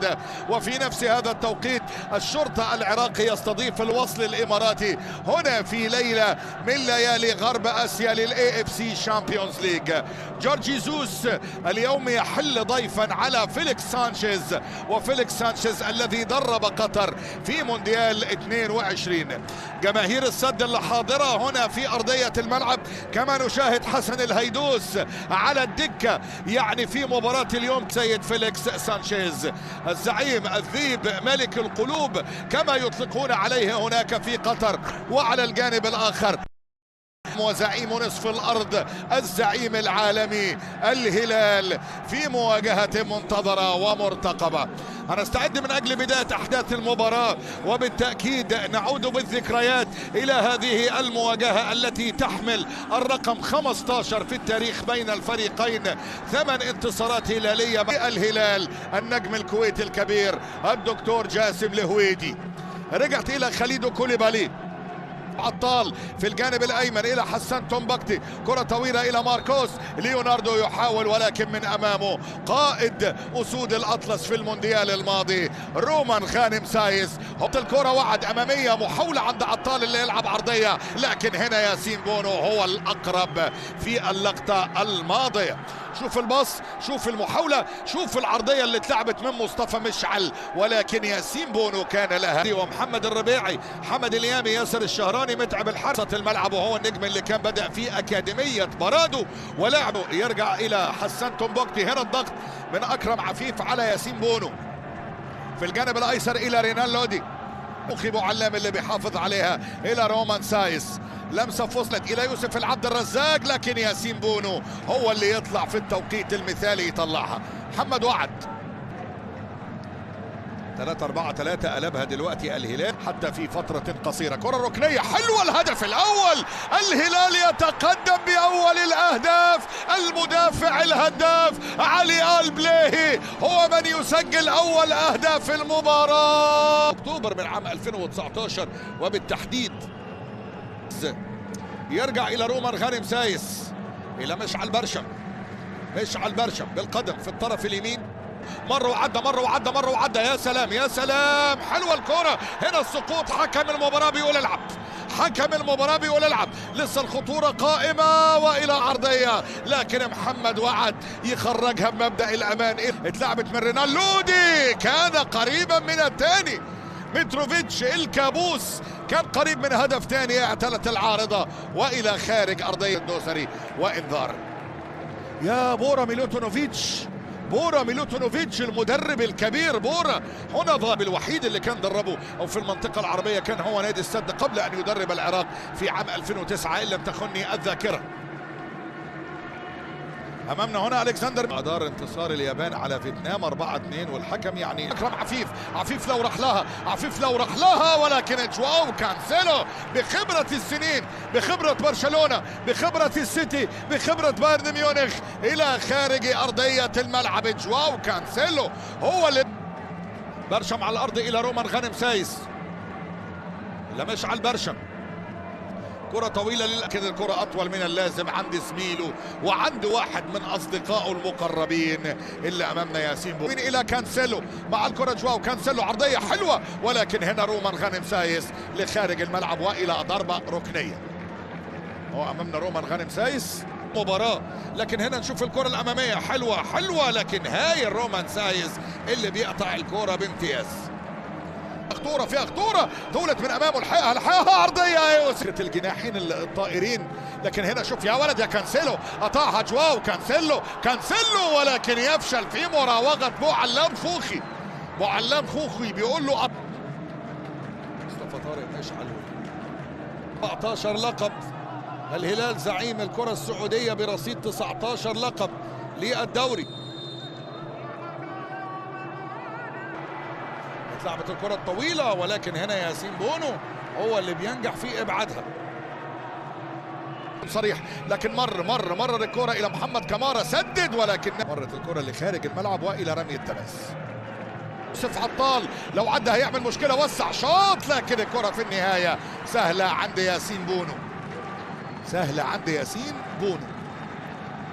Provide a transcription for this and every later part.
واحدة. وفي نفس هذا التوقيت الشرطة العراقي يستضيف الوصل الإماراتي هنا في ليلة من ليالي غرب آسيا للAFC شامبيونز ليج. جورج جيسوس اليوم يحل ضيفا على فيليكس سانشيز، وفيليكس سانشيز الذي درب قطر في مونديال 22. جماهير السد اللي حاضرة هنا في أرضية الملعب، كما نشاهد حسن الهيدوس على الدكة يعني في مباراة اليوم. سيد فيليكس سانشيز الزعيم الذيب ملك القلوب كما يطلقون عليه هناك في قطر، وعلى الجانب الآخر وزعيم نصف الأرض الزعيم العالمي الهلال في مواجهة منتظرة ومرتقبة. هنستعد من أجل بداية أحداث المباراة، وبالتأكيد نعود بالذكريات إلى هذه المواجهة التي تحمل الرقم 15 في التاريخ بين الفريقين. 8 انتصارات هلالية. الهلال النجم الكويتي الكبير الدكتور جاسم الهويدي، رجعت إلى خليدو كوليبالي عطال في الجانب الايمن الى حسان تومبكتي، كرة طويلة الى ماركوس ليوناردو يحاول، ولكن من امامه قائد اسود الاطلس في المونديال الماضي رومان غانم سايس. حط الكرة وعد امامية، محاولة عند عطال اللي يلعب عرضية، لكن هنا ياسين بونو هو الاقرب في اللقطة الماضية. شوف الباص، شوف المحاولة، شوف العرضية اللي اتلعبت من مصطفى مشعل، ولكن ياسين بونو كان لها. ومحمد الربيعي، حمد اليامي، ياسر الشهراني، متعب الحارس الملعب، وهو النجم اللي كان بدأ في أكاديمية برادو ولعبه. يرجع إلى حسان تومبوكتي، هنا الضغط من أكرم عفيف على ياسين بونو في الجانب الأيسر إلى رينال لودي، أخي أبو علام اللي بيحافظ عليها إلى رومان سايس. لمسة فصلت إلى يوسف العبد الرزاق، لكن ياسين بونو هو اللي يطلع في التوقيت المثالي يطلعها. محمد وعد 3-4-3 قلبها دلوقتي الهلال حتى في فترة قصيرة. كرة ركنية حلوة، الهدف الأول، الهلال يتقدم بأول الأهداف. المدافع الهداف علي البليهي هو من يسجل أول أهداف المباراة. أكتوبر من عام 2019 وبالتحديد. يرجع إلى رومان غانم سايس، إلى مشعل برشم، مشعل برشم بالقدم في الطرف اليمين، مرة وعدى مرة وعدى مرة وعدى. يا سلام يا سلام، حلوة الكرة. هنا السقوط، حكم المباراة بيقول العب، حكم المباراة بيقول العب. لسه الخطورة قائمة وإلى عرضية، لكن محمد وعد يخرجها بمبدأ الأمان. اتلعبت من رينال لودي، كان قريبا من الثاني. متروفيتش الكابوس كان قريب من هدف ثاني، اعتلت العارضة وإلى خارج أرضية الدوسري وإنذار. يا بورا ميلوتونوفيتش، بورا ميلوتونوفيتش المدرب الكبير. بورا هنا ضرب الوحيد اللي كان دربه او في المنطقه العربيه كان هو نادي السد قبل ان يدرب العراق في عام 2009 ان لم تخني الذاكره. امامنا هنا الكسندر، ادار انتصار اليابان على فيتنام 4-2، والحكم يعني اكرم عفيف. عفيف لو راح لها، عفيف لو راح لها، ولكن جواو كانسيلو بخبرة السنين، بخبرة برشلونة، بخبرة السيتي، بخبرة بايرن ميونخ الى خارج ارضية الملعب. جواو كانسيلو هو اللي برشم على الارض الى رومان غانم سايس، لمشعل برشم، كرة طويلة لكن الكرة أطول من اللازم عند زميله وعند واحد من أصدقائه المقربين اللي أمامنا ياسين بونو. إلى كانسيلو مع الكرة، جواو كانسيلو عرضية حلوة، ولكن هنا رومان غانم سايس لخارج الملعب وإلى ضربة ركنية. هو أمامنا رومان غانم سايس مباراة، لكن هنا نشوف الكرة الأمامية حلوة حلوة، لكن هاي رومان سايس اللي بيقطع الكرة بامتياز. خطورة فيها خطورة، دولت من امامه، الحقها عرضية يا يوسف الجناحين الطائرين، لكن هنا شوف يا ولد يا كانسيلو، قطعها جواو كانسيلو، ولكن يفشل في مراوغة معلم خوخي. معلم خوخي بيقول له مصطفى طارق مشعل 19 لقب. الهلال زعيم الكرة السعودية برصيد 19 لقب للدوري. لعبت الكرة الطويلة، ولكن هنا ياسين بونو هو اللي بينجح في ابعادها صريح، لكن مر الكرة الى محمد كمارة، سدد، ولكن مرت الكرة لخارج الملعب والى رمي التماس. يوسف عطال لو عدى هيعمل مشكلة، وسع شاط، لكن الكرة في النهاية سهلة عند ياسين بونو، سهلة عند ياسين بونو.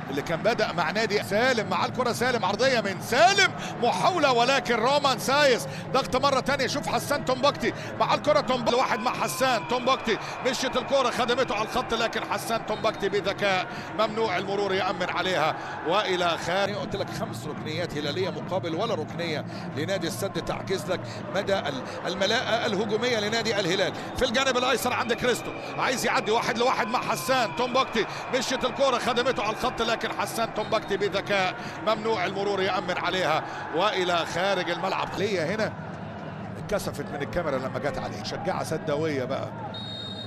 اللي كان بدأ مع نادي سالم. مع الكرة سالم، عرضية من سالم، محاولة ولكن رومان سايس ضغط مرة تانية. شوف حسان تومبوكتي مع الكرة، واحد مع حسان تومبوكتي، مشيت الكرة خدمته على الخط لكن حسان تومبوكتي بذكاء ممنوع المرور يأمن عليها والى خارج. قلت لك 5 ركنيات هلالية مقابل ولا ركنية لنادي السد، تعكس لك مدى الملاءة الهجومية لنادي الهلال. في الجانب الايسر عند كريستو، عايز يعدي 1 لواحد مع حسان تومبوكتي، مشيت الكرة خدمته على الخط لكن حسان تومبوكتي بذكاء ممنوع المرور يأمن عليها والى خارج الملعب. ليا هنا اتكسفت من الكاميرا لما جت عليه، شجاعة سداوية بقى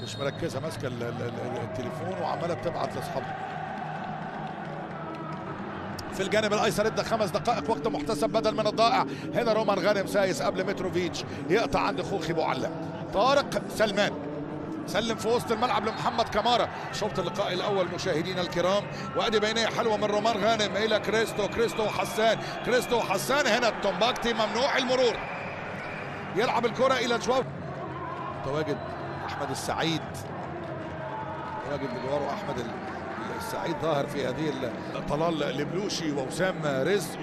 مش مركزة، ماسكة التليفون وعمالة بتبعت لاصحابها. في الجانب الايسر ادى 5 دقائق وقت محتسب بدل من الضائع. هنا رومان غانم سايس قبل متروفيتش يقطع عند خوخي بوعلم. طارق سلمان سلم في وسط الملعب لمحمد كمارة. شوط اللقاء الاول مشاهدينا الكرام، وادي بينيه حلوه من رومان غانم الى كريستو وحسان. هنا تومبوكتي ممنوع المرور، يلعب الكره الى جواو. تواجد احمد السعيد، تواجد بجواره احمد السعيد ظاهر في هذه طلال لبلوشي ووسام رزق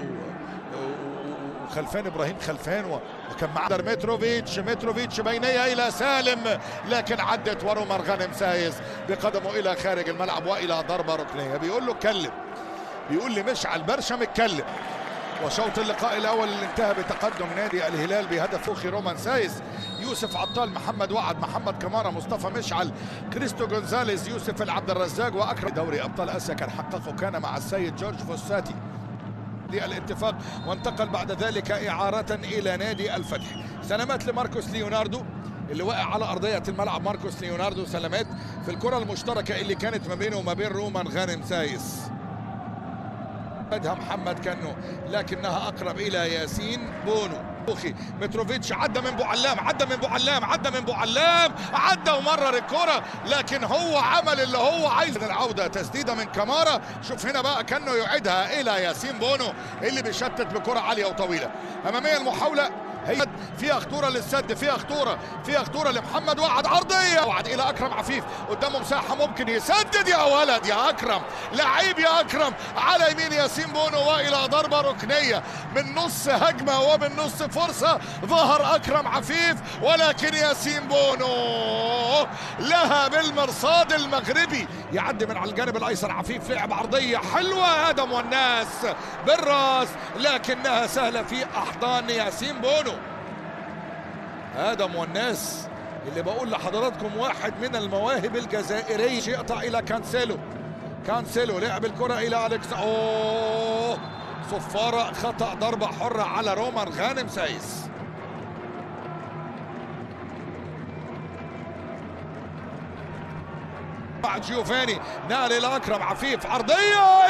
وخلفان ابراهيم خلفان، وكان معاه متروفيتش بينيه الى سالم لكن عدت ورومان غانم سايس بقدمه الى خارج الملعب والى ضربه ركنيه. بيقول له اتكلم، بيقول لي مشعل برشم اتكلم. وشوط اللقاء الاول اللي انتهى بتقدم نادي الهلال بهدف خوخي رومان سايس، يوسف عطال، محمد وعد، محمد كمارة، مصطفى مشعل، كريستو غونزاليز، يوسف العبد الرزاق واكرم. دوري ابطال اسيا كان حققه كان مع السيد جورج فوساتي للاتفاق، وانتقل بعد ذلك اعاره الى نادي الفتح. سلامات لماركوس ليوناردو اللي وقع على ارضيه الملعب. ماركوس ليوناردو سلامات في الكره المشتركه اللي كانت ما بينه وما بين رومان غانم سايس. بدها محمد كنو لكنها اقرب الى ياسين بونو. متروفيتش عدى من بوعلام، عدى ومرر الكرة لكن هو عمل اللي هو عايز. العودة تسديدة من كمارة، شوف هنا بقى كأنه يعيدها إلى ياسين بونو اللي بيشتت بكرة عالية وطويلة. أمامية المحاولة هي فيها خطورة للسد، فيها خطورة لمحمد وعد، عرضية وعد إلى أكرم عفيف، قدامه مساحة ممكن يسدد. يا ولد يا أكرم، لعيب يا أكرم، على يمين ياسين بونو والى ضربة ركنية من نص هجمة ومن نص فرصة. ظهر أكرم عفيف ولكن ياسين بونو لها بالمرصاد المغربي، يعدي من على الجانب الأيسر. عفيف لعب عرضية حلوة آدم والناس بالراس لكنها سهلة في أحضان ياسين بونو. آدم والناس اللي بقول لحضراتكم واحد من المواهب الجزائرية. يقطع إلى كانسيلو لعب الكرة إلى أليكس. صفارة خطأ، ضربة حرة على رومان غانم سايس. بعد جيوفاني نال الى اكرم عفيف، عرضيه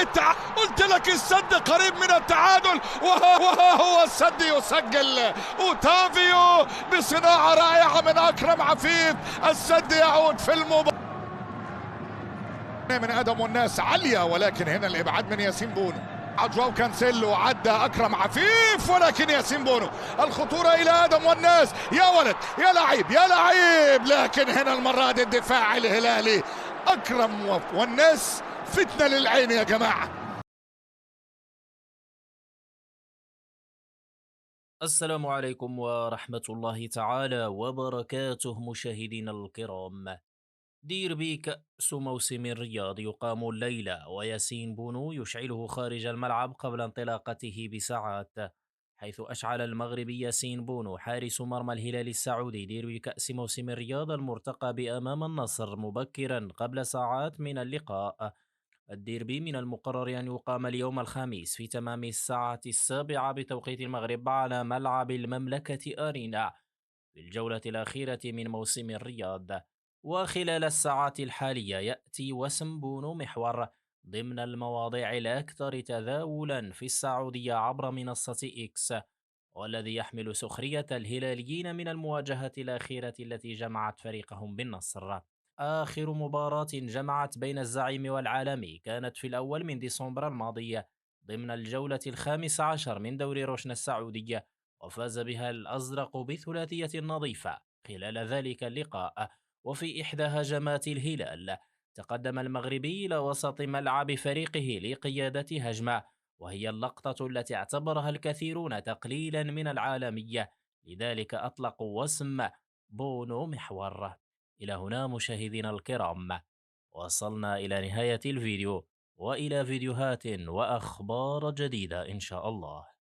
قلت لك السد قريب من التعادل، وها هو السد يسجل. اوتافيو بصناعه رائعه من اكرم عفيف، السد يعود في المباراة من ادم والناس عاليه ولكن هنا الابعاد من ياسين بونو. جواو كانسيلو عدى اكرم عفيف ولكن ياسين بونو. الخطوره الى ادم والناس، يا ولد يا لعيب لكن هنا المره دي الدفاع الهلالي. اكرم والناس فتنه للعين يا جماعه. السلام عليكم ورحمة الله تعالى وبركاته مشاهدينا الكرام. ديربي كأس موسم الرياض يقام الليلة، وياسين بونو يشعله خارج الملعب قبل انطلاقته بساعات، حيث أشعل المغربي ياسين بونو حارس مرمى الهلال السعودي ديربي كأس موسم الرياض المرتقب أمام النصر مبكرا قبل ساعات من اللقاء. الديربي من المقرر أن يقام اليوم الخميس في تمام الساعة 7 بتوقيت المغرب على ملعب المملكة أرينا في الجولة الأخيرة من موسم الرياض. وخلال الساعات الحالية يأتي وسم بونو محور ضمن المواضيع الأكثر تداولا في السعودية عبر منصة إكس، والذي يحمل سخرية الهلاليين من المواجهة الأخيرة التي جمعت فريقهم بالنصر. آخر مباراة جمعت بين الزعيم والعالمي كانت في الأول من ديسمبر الماضي ضمن الجولة 15 من دوري روشن السعودية، وفاز بها الأزرق بثلاثية نظيفة خلال ذلك اللقاء. وفي إحدى هجمات الهلال تقدم المغربي إلى وسط ملعب فريقه لقيادة هجمة، وهي اللقطة التي اعتبرها الكثيرون تقليلا من العالمية، لذلك أطلقوا وسم بونو محور. إلى هنا مشاهدينا الكرام وصلنا إلى نهاية الفيديو، وإلى فيديوهات وأخبار جديدة إن شاء الله.